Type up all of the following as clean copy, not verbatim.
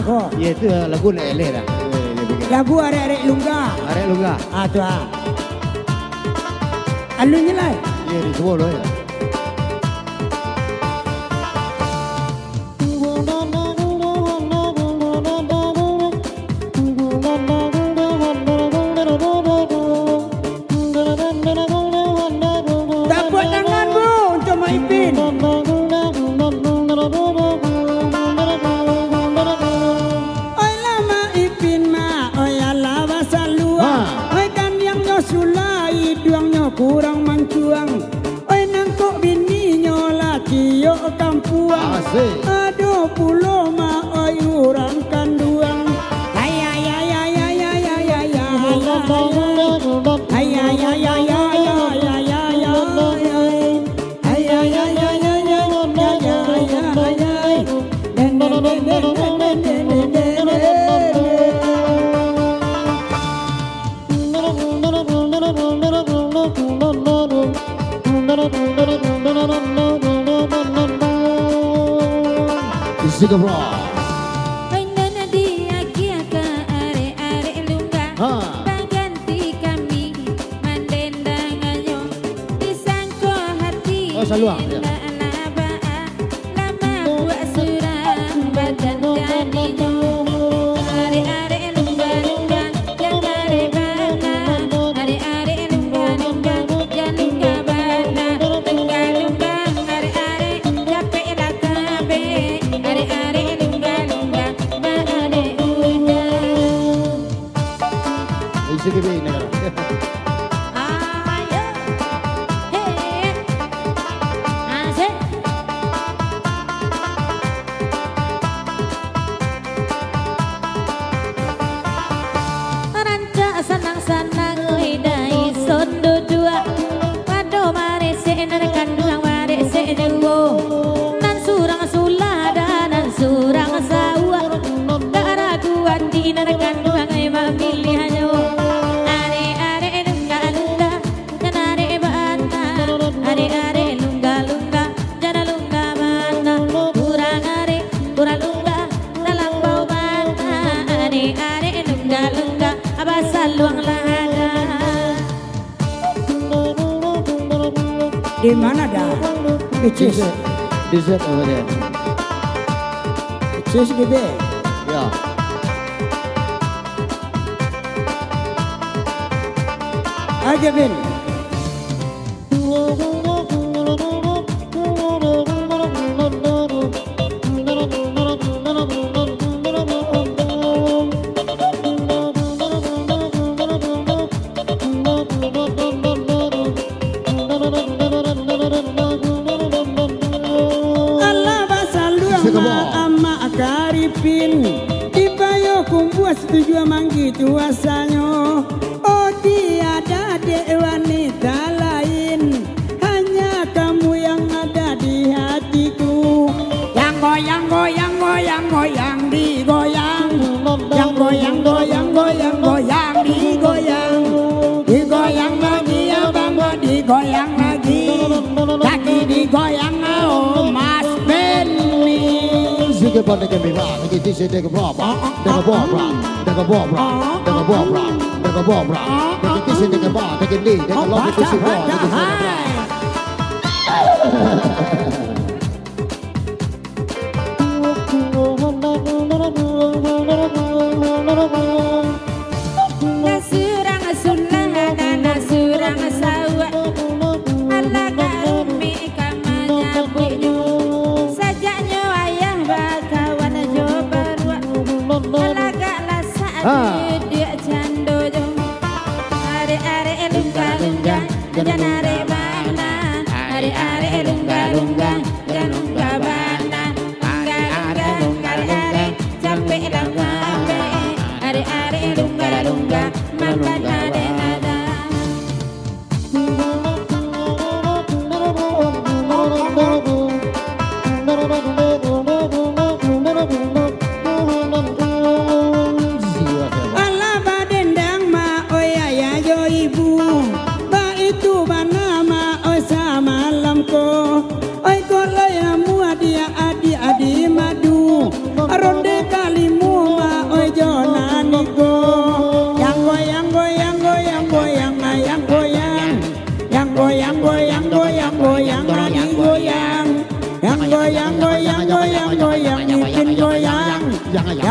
kok. Ya itu lagu lele dah. Lagu arek-arek lungga. Arek lungga. Ah tu ah. Alun nyelai. Ya di semua loh ya. Tepuk tangan bu untuk Maipin. Oi lama Ipin ma, oi ala basalua. Oi kan yang nyo sulai, duangnya kurang mancuang. Oi nangkok bininya laki yo kampuang. Asik. Aduh pulau ma, oi urang kanduang. Ay ay ay ay ay ay ay ay ay ay ay ay ay ay ay. Zika bro. Oi nana dia kia ka are lungga. Baganti kami mandendanganyo disangko hati. Oh saluang ya. Lama buat surah badan jadinya. Are lungga lungga yang are bana. Are lungga lungga yang lungga bana. Lungga lungga are capek lah kabe. Are lungga lungga bana udah. Zika be negara. Ayo, hei, asik. Ranca senang-senang ngidai sondo dua. Pado mare senar kandung mare seduo. Nan surang sulada nan surang sawa. Darah kuat di nan kandung ai mamilihanyo. Are lungga lungga dan are bana. Are lungga lungga jana lungga bana. Kurang lungga dalam bau bana. Are lungga lungga abasal luang lada. Di mana dah? Icis. Dessert over there. Icis gede. Ya. Aja Bin. Allah basaluang ma ama akaripin. Dibayo kumbuas tujuan manggi tuasanyo. Oh tiada dek wanita lain, hanya kamu yang ada di hatiku. Yang goyang goyang goyang goyang digoyang, yang goyang goyang goyang goyang digoyang, digoyang lagi ya bang, digoyang lagi, lagi digoyang oh Mas Benny. Zika bro negara be bro. Negara di sini negara bro. Negara bro bro. Negara bro bro. Negara bro bro. Negara bro bro. Negara di sini negara bro. Negara ni negara lo di sini bro. Nasurang sulana nasurang sawa. Alaga umi kamanya punya. Sajaknya ayah bakawan jo barua. Alaga lasa dia cando jo. Are lungga lungga dan are bana. Are lungga lungga dan lungga bana. Are lungga lungga capek lah kabe. Are lungga lungga makan ada nada. Allah badendang ma oi ayah yo ibu. Ba itu mana ma oi sama malamko. Oi kolai amua dia adi madu. Ronde kalimu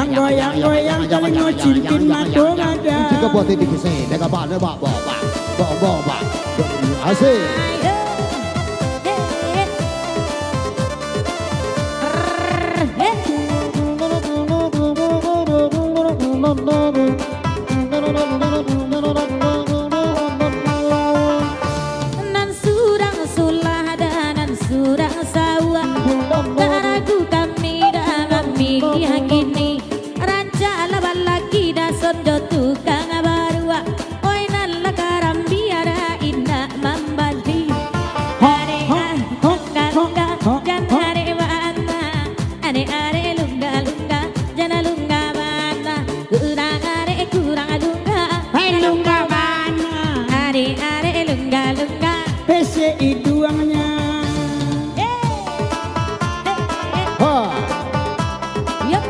goyang telingo cincin madu ada. Jika buat di sini, mereka bawa. Asik. Nan surang sulada nan surang sawa Karagu kami dalam midi kini Ranca laban lagi dah sondo tukang barua Oi nan lakaram biara indah membali Are jan are wana Are lungga jana lungga mana Kurang lungga Hai lungga mana? Are lungga PCI duangnya. Ha. Yup.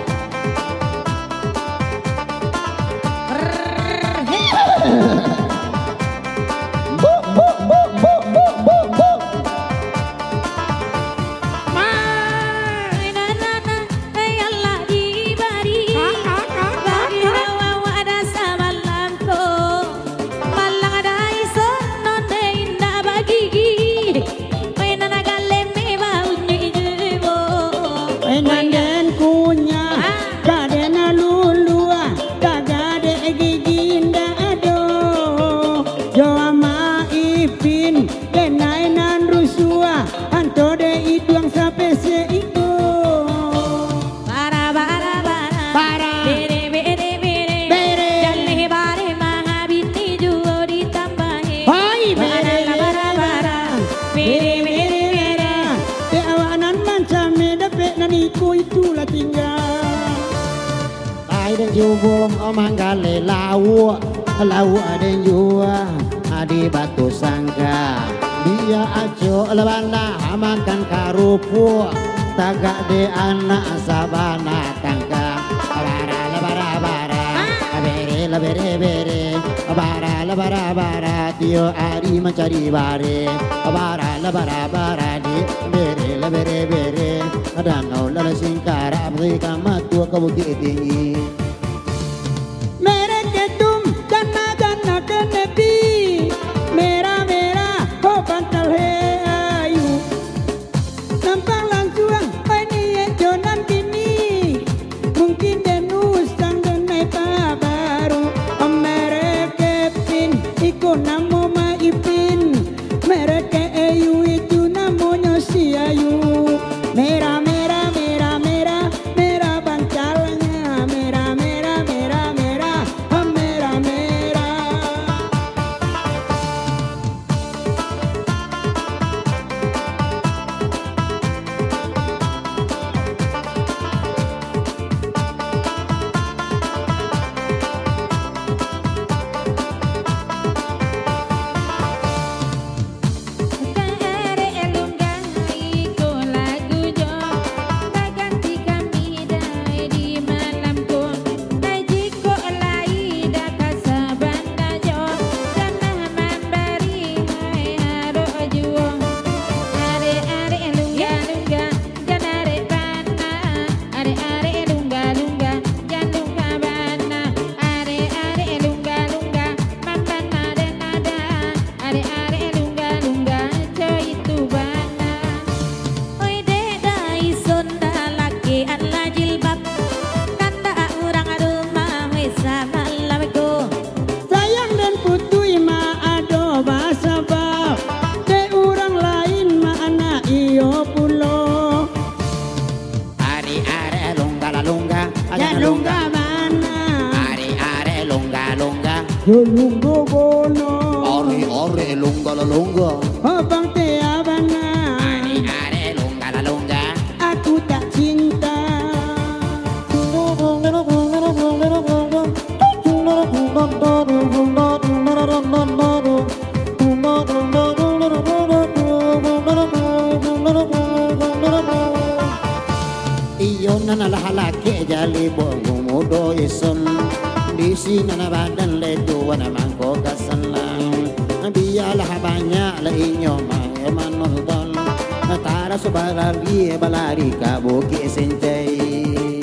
Nanden kunya kadena lulua kagade gigi nda ado Joama ipin denainan rusua antode iduang sape se itu Bara bere Jalih bare mahabini juo ditambahi Hai bere Bere te awanan macam dapet naniku itulah tinggal Ai den jubum omanggale lau den jua adi batu sangka dia ajo labana makan karupu tagak de anak sabana tangka bere bara tio ari mencari bare bara di bere danau lalu singkara mereka matua ke bukit tinggi Mereketum gana kenepi merah oh pantal he ayu nampang langsuang ini jonan kini mungkin denusang denai baru merekepin iku namo maipin mereke ayu itu namanya si ayu merah bantalnya merah Lunggo bono Ore lungga la lungga Abang te abana Are lungga la lungga Aku tak cinta Iyo nana lahalake jali bongo modo ison di sini na badan letu wana mangko kasalang biyalah banyak la inyo mang manodon tara sobarali balari ka buki sentai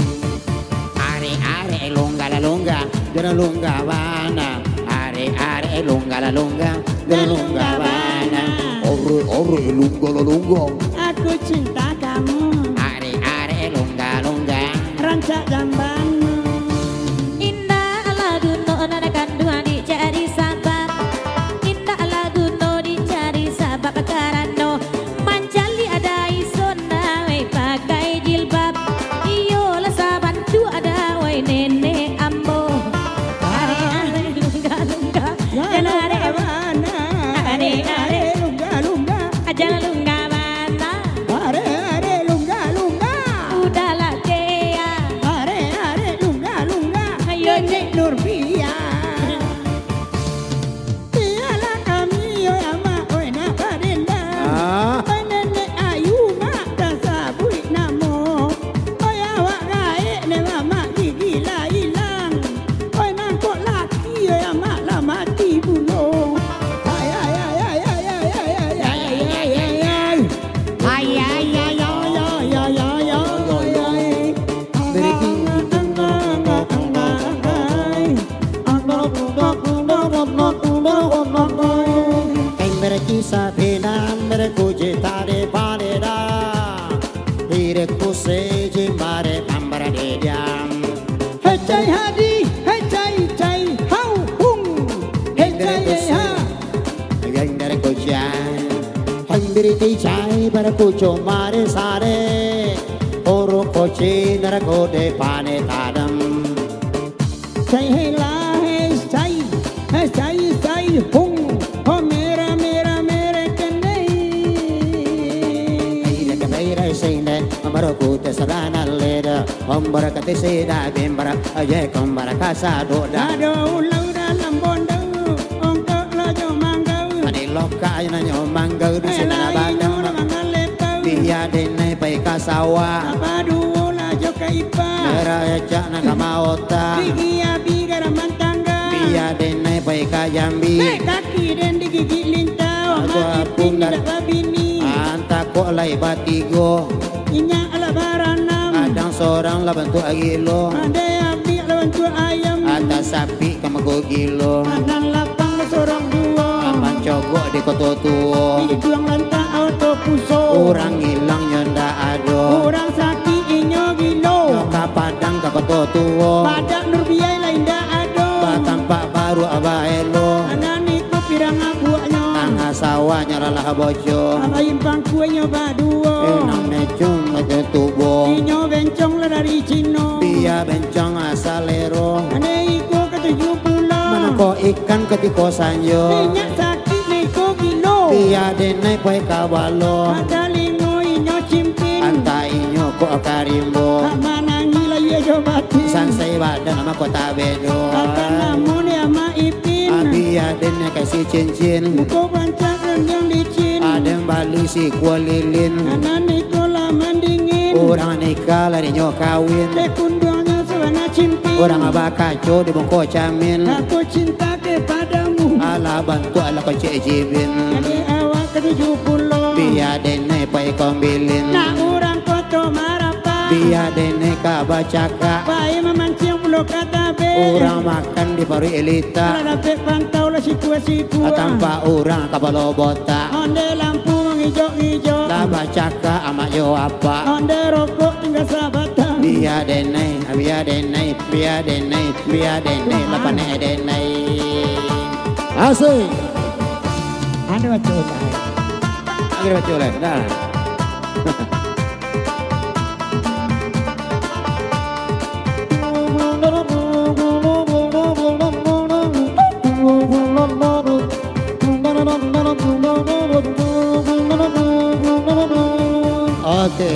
are are lunga la lunga, dona lunga vana. Are lunga la lunga, dona lunga vana. Are lunga la lunga. Aku cinta kamu. Are lunga lunga. Rancak jambanmu. Indah lagu no nana kandungan dicari sabab. Indah lagu no dicari sabab karena manjali ada isona wei pakai jilbab. Iyo lah sabantu ada wei nenek ambo. Are lunga lunga. Jangan are Mana? are Lunga lunga. jangan lunga mana. Are lunga lunga. Udahlah kea. Are lunga lunga. Ayo, Nenek Nurbia. Ialah kami oi ama oi nak padenda. Oi nenek ayu mak dan sabui namo. Oi awak gaek ne mama gigi lah hilang. Oi nangkok laki oi ama lah mati bunuh. Ay ay ay ay ay ay ay ay ay ay ay ay ay. Ay ay ay ay ay ay ay ay. Emberki sapena emberku jetare paleda. Hireku seje mare pambara dediam. Hei cai hadi, hei cai hau hung. Hei cai ha. Yang dari kujai, hambiri ticai pada kucu mare sare. Oro koci dari kode pane tadam. Cai hei la hei cai hung. Oh mera mera mera kenai. Ida kebeira sinde, ambara kute sarana leda. Ambara kate seda bembara, aye kambara kasa doda. Ado ulau dalam bondo, ongkok lojo manggau. Mani loka yana nyo mangga di sana badam. Biya denai pai kasawa. Apa duo lajo kaipa. Mera eca na kamaota. Gigi abi garaman tangga. Biya denai pai kajambi. Nek kaki dan di gigi lintau. Aku Mati apun tidak dah. babini. Anta kok lai batigo. Inya ala baranam. Kadang seorang lah bentuk agilo. Ada abi lawan tua ayam. Ada sapi kamago gilo. Anan lapang ke sorong dua. Aman cogok di koto tuo. Di juang lantak auto puso. Orang hilang nyonda ado. Orang sakit inyo gilo. Ka padang ka koto tuo. Badak nurbiai lain dah ado. Tampak baru abaelo. Anani ko pirang abuaknya. Tangga sawah nyaralah bojo. Abayin pangkuenya baduo. Enam necung macam tubo. Inyo bencong lah dari Cino. Dia bencong asalero. Ane iko ke 70. Manako ikan ketiko sanyo. Minyak sakit neko gilo. Dia denai poe kawalo. Ada lingo inyo cimpin. Anta inyo ko karimbo. Manangi lah ye jo mati. Sansai badan sama kota bedo. Akan namun ya ma ipin. Abia denai kasih cincin. Ko bancak rendang licin. Ada yang bali si kualilin. Anani ko lah mandingin. Orang nikah lari nyo kawin. Kunduangnya sewana cimpin. Orang abakaco di bongko camin. Aku cinta kepadamu. Ala bantu ala kocek jibin. Jadi awak ke 70. Biya denai poe kombilin. Nak orang koto marapa. Biya denai kabacaka. Baik memancing pulau kata be. Orang makan di paru elita. Kalau dapat pantau lah siku. Tanpa orang kapalo botak. Onde lampu menghijau-hijau. La bacaka amak yo apa. Onde rokok tinggal sabatan. Biya denai, biya denai, biya denai, biya denai, lapane denai. Asik. Ada macam apa? Akhir baca oleh. Dah. Oke.